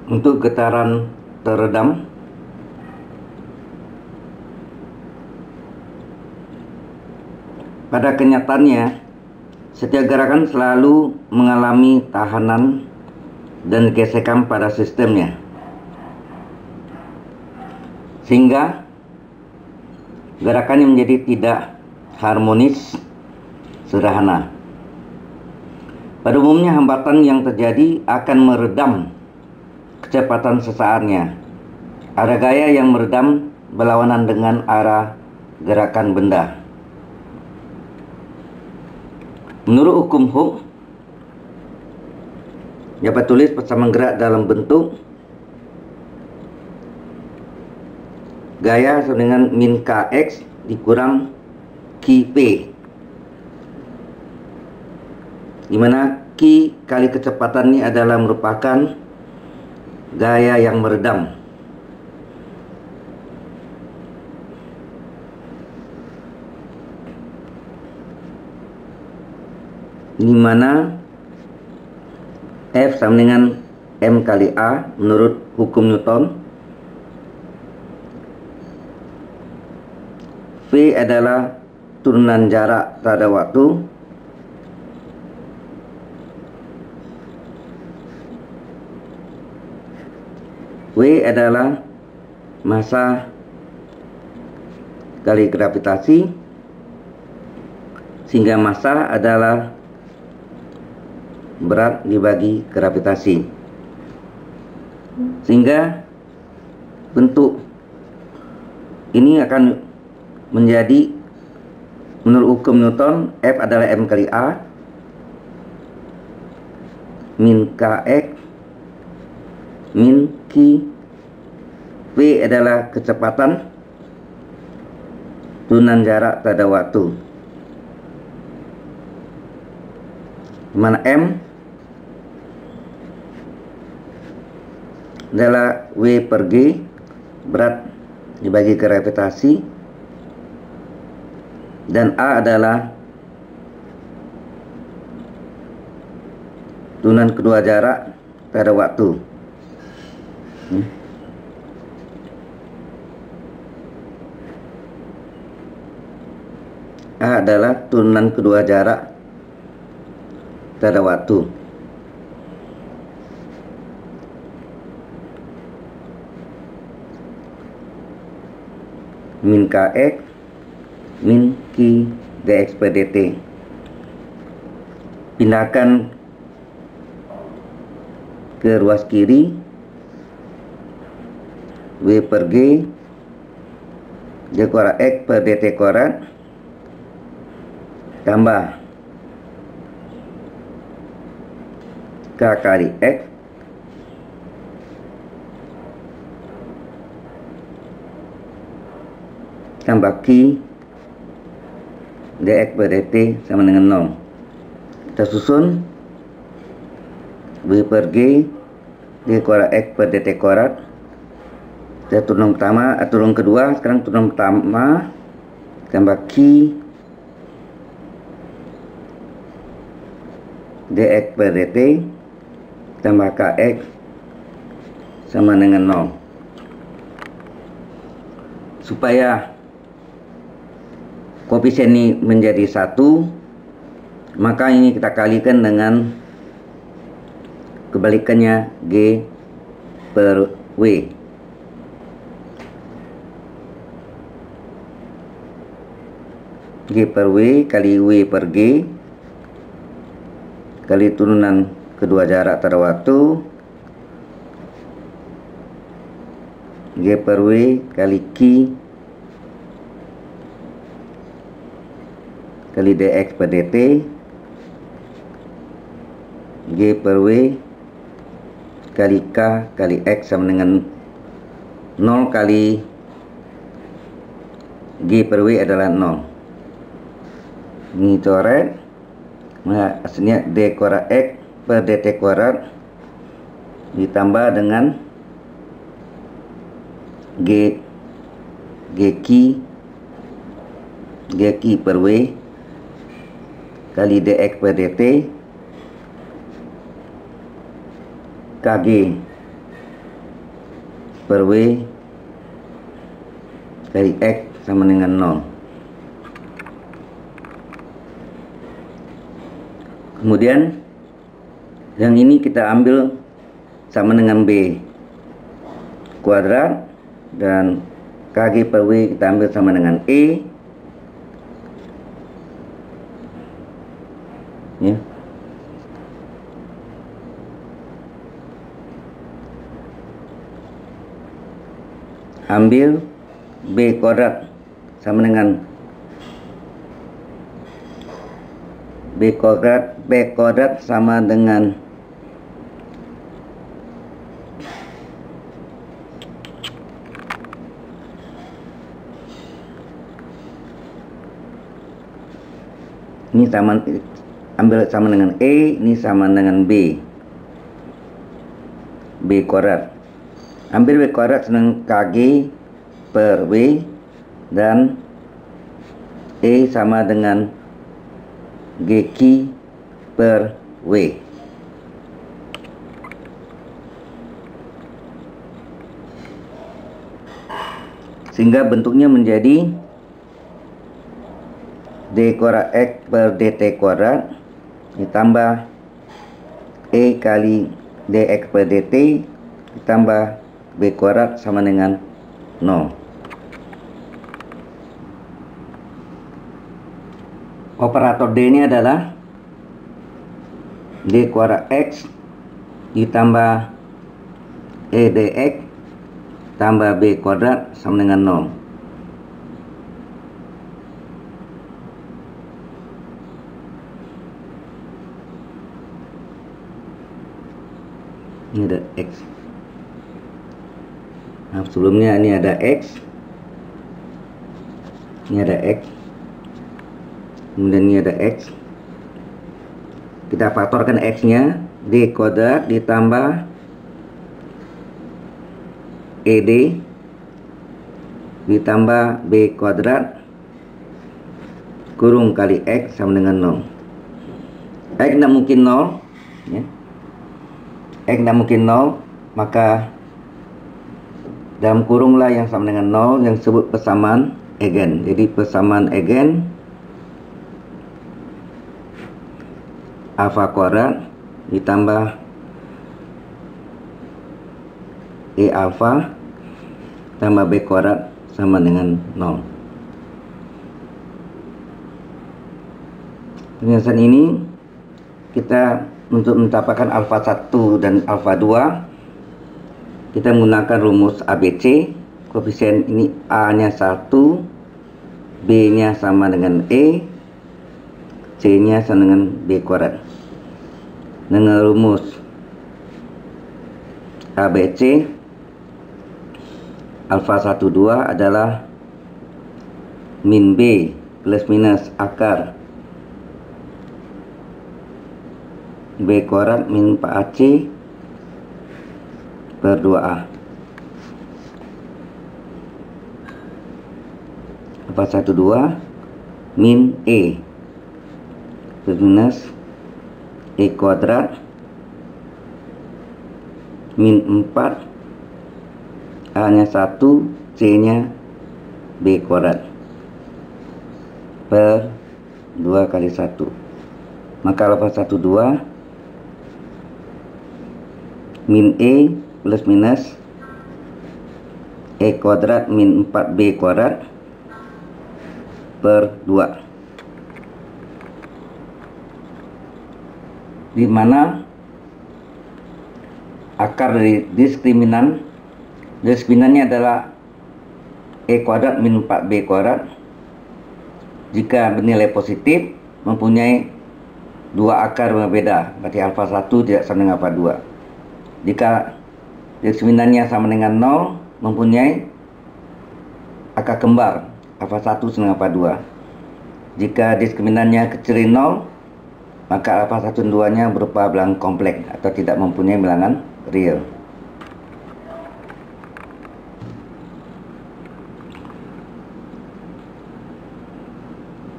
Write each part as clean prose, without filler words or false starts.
Untuk getaran teredam, pada kenyataannya setiap gerakan selalu mengalami tahanan dan gesekan pada sistemnya, sehingga gerakannya menjadi tidak harmonis sederhana. Pada umumnya hambatan yang terjadi akan meredam kecepatan sesaatnya. Ada gaya yang meredam berlawanan dengan arah gerakan benda. Menurut hukum Hooke, dapat tulis persamaan gerak dalam bentuk gaya sama dengan min kx dikurang ki p, di mana ki kali kecepatan ini adalah merupakan gaya yang meredam. Di mana F sama dengan M kali A menurut hukum Newton. V adalah turunan jarak terhadap waktu. W adalah massa kali gravitasi, sehingga massa adalah berat dibagi gravitasi, sehingga bentuk ini akan menjadi, menurut hukum Newton, F adalah M kali A min kx min Q. V adalah kecepatan turunan jarak terhadap waktu, di mana M adalah W per G, berat dibagi gravitasi, dan A adalah turunan kedua jarak terhadap waktu. A adalah turunan kedua jarak terhadap waktu. Min kx min Q dx per dt. Pindahkan ke ruas kiri, W per G d kuadrat x per dt kuadrat tambah K kali X tambah Q dx per dt sama dengan 0. Kita susun W per G d kuadrat x per dt kuadrat. Kita turun pertama, turun kedua, sekarang turun pertama tambah Q dx per dt tambah kx sama dengan 0. Supaya koefisien ini menjadi 1, maka ini kita kalikan dengan kebalikannya G per W. G per W kali W per G kali turunan kedua jarak terhadap waktu, G per W kali Q kali dx per dt, G per W kali K kali X sama dengan 0 kali G per W adalah 0. Ini coret, hasilnya d kuadrat X per dt kuadrat ditambah dengan Gq per W kali dx per dt Kg per W kali X sama dengan 0. Kemudian yang ini kita ambil sama dengan B kuadrat, dan KG per W kita ambil sama dengan E ya. Ambil B kuadrat sama dengan B kuadrat sama dengan ini sama, ambil sama dengan E, ini sama dengan B kuadrat. Ambil B kuadrat dengan KG per W, dan E sama dengan GQ per W. Sehingga bentuknya menjadi D kuadrat X per DT kuadrat ditambah E kali DX per DT ditambah B kuadrat sama dengan 0. Operator D ini adalah D kuadrat X ditambah E dx tambah B kuadrat sama dengan 0. Ini ada X. Nah, sebelumnya ini ada X, ini ada X, kemudian ini ada X. Kita faktorkan X nya, D kuadrat ditambah ED ditambah B kuadrat kurung kali X sama dengan 0. X tidak mungkin 0 ya. X tidak mungkin 0, maka dalam kurung lah yang sama dengan 0 yang disebut persamaan eigen. Jadi persamaan eigen alfa kuadrat ditambah E alfa tambah B kuadrat sama dengan 0. Penjelasan ini kita untuk mendapatkan alfa 1 dan alfa 2 kita menggunakan rumus ABC. Koefisien ini A nya 1, B nya sama dengan E, C nya sama dengan B kuadrat. Dengan rumus ABC, alfa 1 2 adalah min B plus minus akar B kuadrat min 4AC per 2A. Alfa 1 2 min E plus minus E kuadrat min 4 A nya 1, C nya B kuadrat per 2 kali 1. Maka alfa 1 2 min E plus minus E kuadrat min 4B kuadrat per 2, di mana akar dari diskriminannya adalah E kuadrat min 4B kuadrat. Jika bernilai positif mempunyai dua akar berbeda, berarti alfa 1 tidak sama dengan alfa 2. Jika diskriminannya sama dengan 0 mempunyai akar kembar, alfa 1 sama dengan alfa 2. Jika diskriminannya kecil dari 0, maka alfa 1 dan 2 nya berupa bilangan kompleks atau tidak mempunyai bilangan real.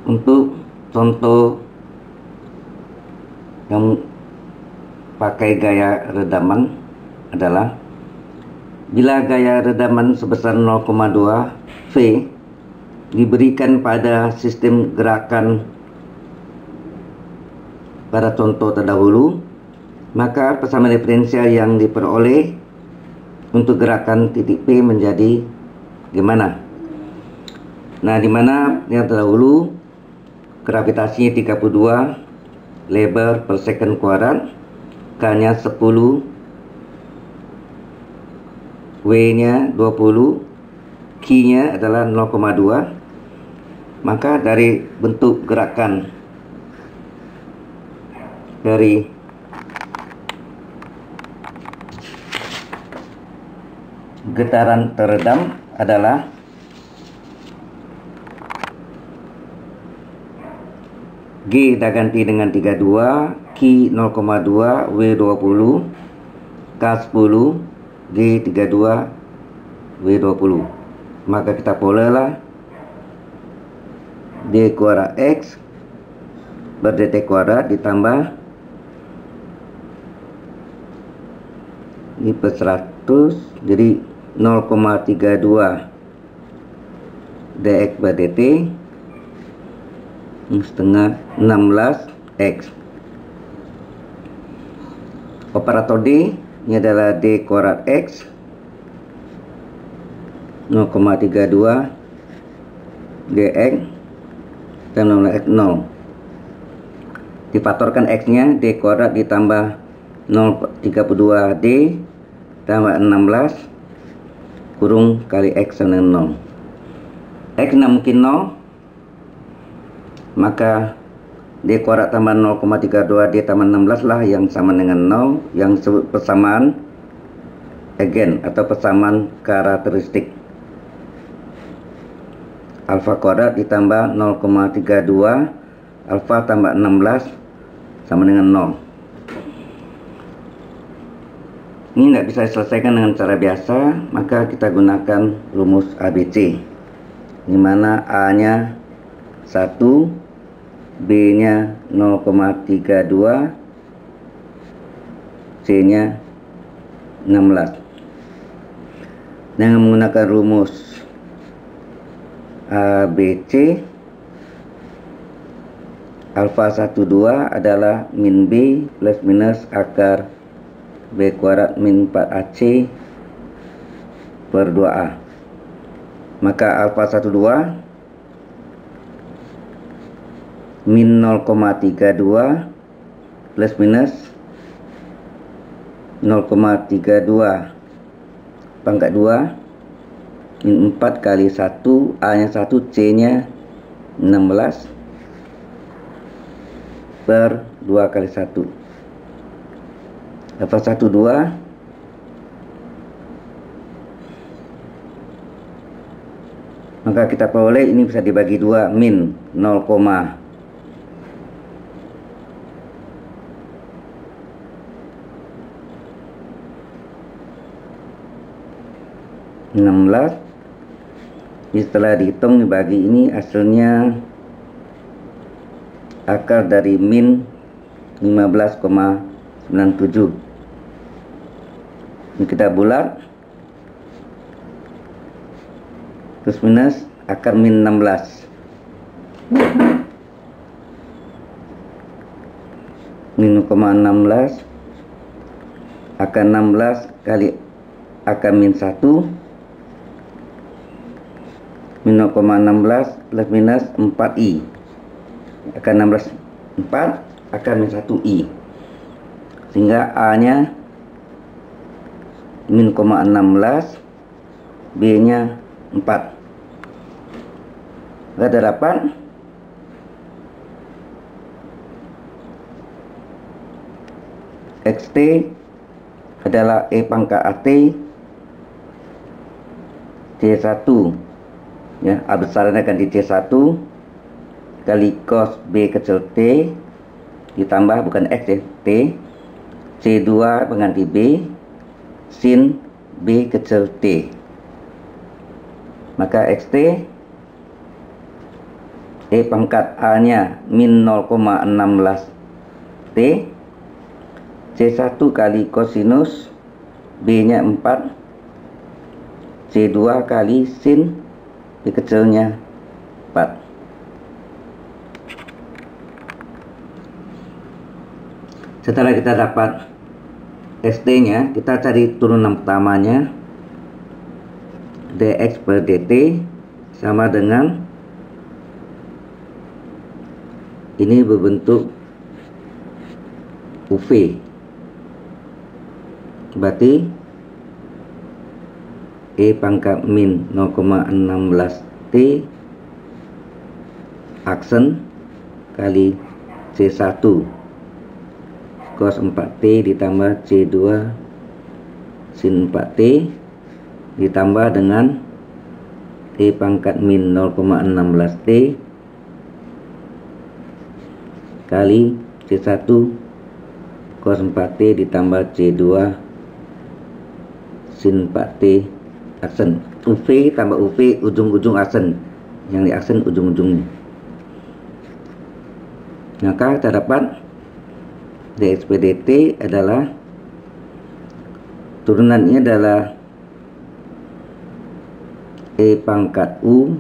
Untuk contoh yang pakai gaya redaman adalah Bila gaya redaman sebesar 0,2 V diberikan pada sistem gerakan pada contoh terdahulu, maka persamaan diferensial yang diperoleh untuk gerakan titik P menjadi gimana? Nah, di mana yang terdahulu gravitasinya 32 lebar per second kuadrat, K-nya 10, W-nya 20, Q-nya adalah 0,2. Maka dari bentuk gerakan dari getaran teredam adalah G kita ganti dengan 32, Q 0,2, W 20, K 10, G 32, W 20. Maka kita polelah D kuadrat X ber dt kuadrat ditambah ini per 100, jadi 0,32 dx per dt setengah 16x. Operator D ini adalah D kuadrat X 0,32 dx dan 0x 0. Difaktorkan X nya D kuadrat ditambah 0,32 D tambah 16 kurung kali X sama dengan 0. X nya mungkin 0, maka D kuadrat tambah 0,32 D tambah 16 lah yang sama dengan 0, yang disebut persamaan again atau persamaan karakteristik. Alfa kuadrat ditambah 0,32 alfa tambah 16 sama dengan 0. Ini tidak bisa diselesaikan dengan cara biasa, maka kita gunakan rumus ABC, di mana A nya 1, B nya 0,32, C nya 16. Dengan menggunakan rumus ABC, alfa 12 adalah min B plus minus akar B kuadrat min 4AC per 2A. Maka alfa 12 min 0,32 plus minus 0,32 pangkat 2 min 4 kali 1, A nya 1, C nya 16 per 2 kali 1. Alfa 12 maka kita peroleh ini bisa dibagi 2, min 0,16. Setelah dihitung dibagi ini hasilnya akar dari min 15,97. Ini kita bulat, plus minus akar min 16 min 0,16 akar 16 kali akar min 1 min 0,16 plus minus 4i akar 16 4 akar min 1i, sehingga A nya min 0,16, B nya 4. Ada dapat XT adalah E pangkat AT C1, ya, A besarnya ganti C1 kali cos B kecil T ditambah bukan X ya, T C2 pengganti B sin B kecil T. Maka XT E pangkat A nya min 0,16 T C1 kali kosinus B nya 4 C2 kali sin P kecilnya 4. Setelah kita dapat ST nya, kita cari turunan pertamanya. dx per dt sama dengan ini berbentuk UV, berarti E pangkat min 0,16 T aksen kali C1 cos 4T ditambah C2 sin 4T ditambah dengan E pangkat min 0,16 T kali C1 cos 4T ditambah C2 sin 4T aksen. UV tambah UV ujung-ujung aksen, yang di aksen ujung-ujungnya. Maka kita dapat dx per dt adalah turunannya adalah E pangkat U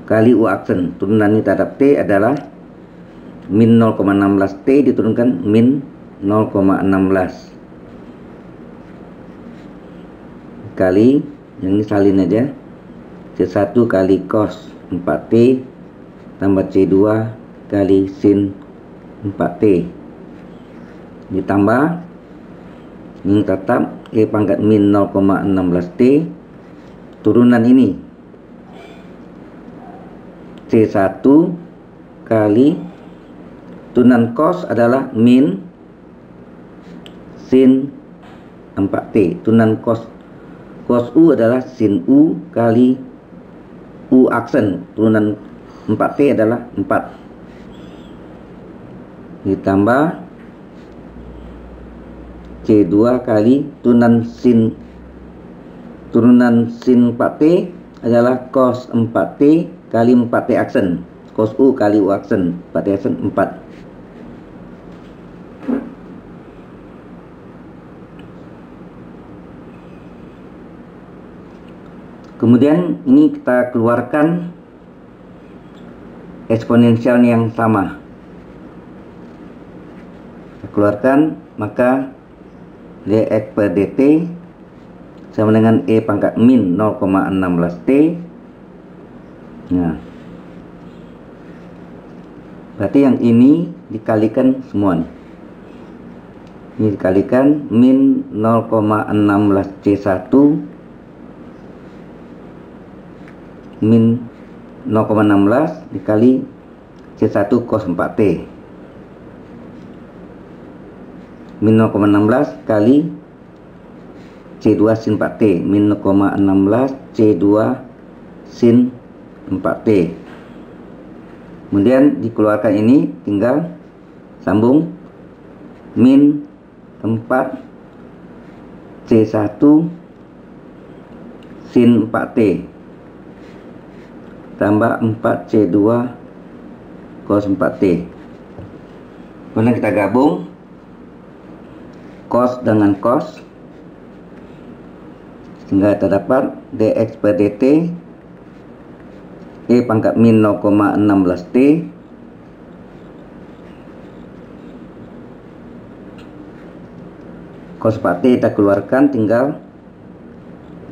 kali U aksen. Turunannya terhadap T adalah min 0,16 T diturunkan min 0,16 kali, yang ini salin aja, C1 kali cos 4T tambah C2 kali sin 4T ditambah ini tetap E pangkat min 0,16 T turunan ini C1 kali turunan cos adalah min sin 4T, turunan cos U adalah sin U kali U aksen, turunan 4T adalah 4 ditambah C2 kali turunan sin 4T adalah cos 4T kali 4T aksen, cos U kali U aksen, 4T aksen 4. Kemudian ini kita keluarkan eksponensial yang sama. Kita keluarkan, maka dx per dt sama dengan E pangkat min 0,16 T. Nah, berarti yang ini dikalikan semua. Ini dikalikan min 0,16 C1 min 0,16 dikali C1 cos 4T min 0,16 kali C2 sin 4T min 0,16 C2 sin 4T. Kemudian dikeluarkan ini tinggal sambung min 4 C1 sin 4T tambah 4 C2 cos 4T. Kemudian kita gabung cos dengan cos sehingga terdapat dx per dt E pangkat min 0,16 T cos 4T kita keluarkan, tinggal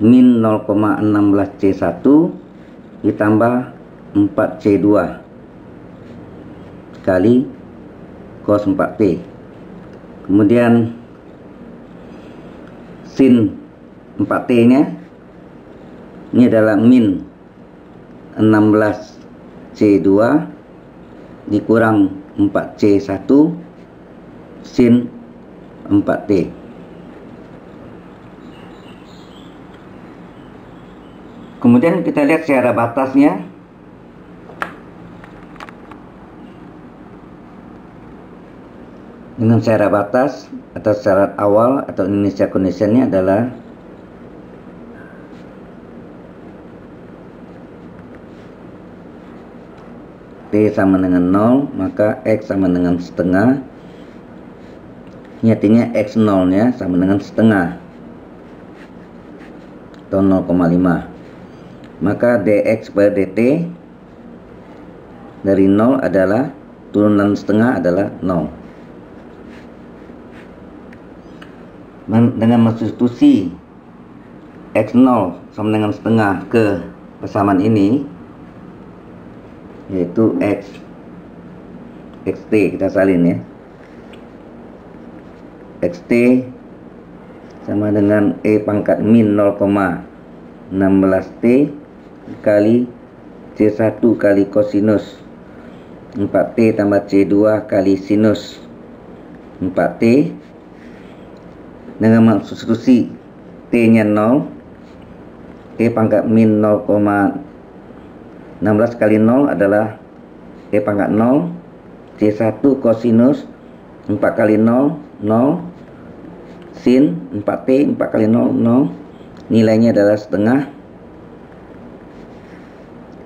min 0,16 C1 ditambah 4C2 kali cos 4T. Kemudian sin 4T nya ini adalah min 16C2 dikurang 4C1 sin 4T. Kemudian kita lihat secara batasnya. Dengan secara batas atau syarat awal atau initial conditionnya adalah T sama dengan 0, maka X sama dengan setengah. Ini artinya X0 nya sama dengan setengah. atau 0,5. Maka dx per dt dari 0 adalah turunan setengah adalah 0. Dengan mensubstitusi x0 sama dengan setengah ke persamaan ini, yaitu xt, kita salin ya, xt sama dengan e pangkat min 0,16t kali C1 kali kosinus 4T tambah C2 kali sinus 4T, dengan mensubstitusi T nya 0, E pangkat min 0,16 kali 0 adalah E pangkat 0, C1 kosinus 4 kali 0, 0, sin 4T, 4 kali 0, 0, nilainya adalah setengah.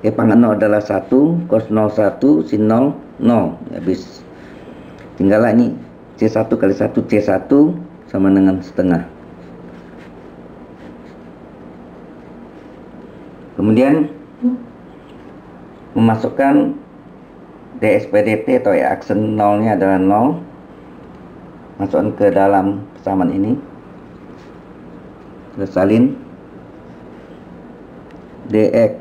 E pangkat 0 adalah 1, cos 0 1, sin 0 0. Habis. Tinggallah ini C1 kali 1 C1 sama dengan setengah. Kemudian memasukkan dx per dt atau aksen 0 nya adalah 0. Masukkan ke dalam persamaan ini. Kita salin. Dx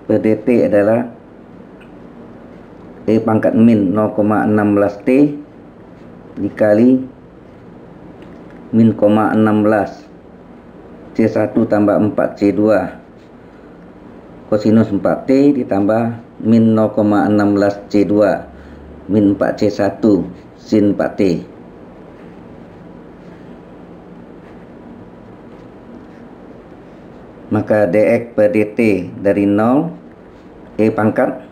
per dt adalah E pangkat min 0,16t dikali min 0,16 C1 tambah 4C2 kosinus 4T ditambah min 0,16 C2 min 4C1 sin 4T. Maka dx per dt dari 0, E pangkat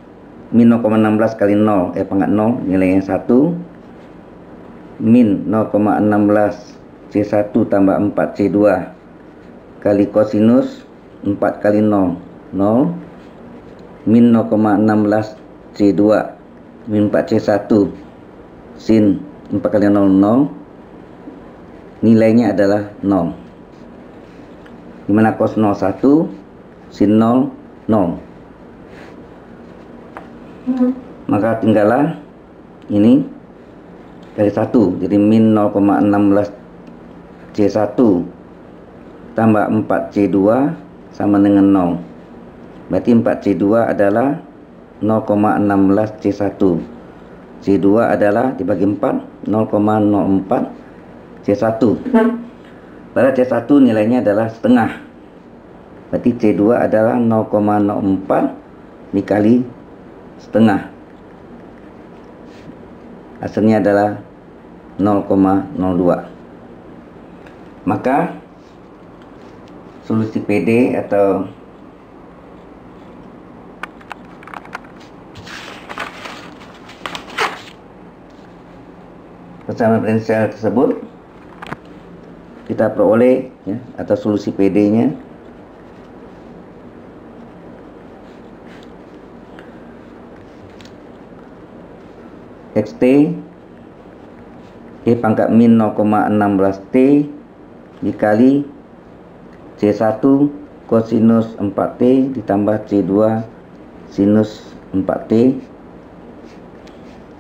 min 0,16 kali 0, E pangkat 0 nilainya 1, min 0,16 C1 tambah 4C2 kali kosinus 4 kali 0, 0, min 0,16 C2 min 4C1 sin 4 kali 0, 0, nilainya adalah 0. Dimana cos 0 1, sin 0 0. Maka tinggallah ini dari 1, jadi min 0,16 C1 tambah 4C2 sama dengan 0. Berarti 4C2 adalah 0,16 C1. C2 adalah dibagi 4, 0,04 C1. Pada C1 nilainya adalah setengah. Berarti C2 adalah 0,04 dikali setengah. Hasilnya adalah 0,02. Maka solusi PD atau persamaan diferensial tersebut kita peroleh ya, atau solusi PD-nya xt E pangkat min 0,16t dikali C1 kosinus 4t ditambah C2 sinus 4t,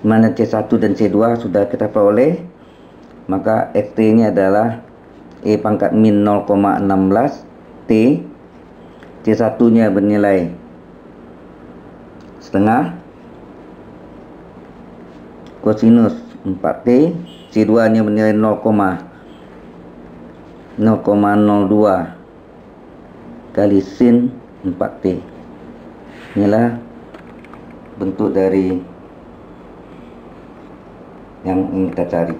mana C1 dan C2 sudah kita peroleh. Maka xt ini adalah E pangkat min 0,16 T, C1 nya bernilai setengah kosinus 4T, C2 nya bernilai 0,02 kali sin 4T. Inilah bentuk dari yang ingin kita cari.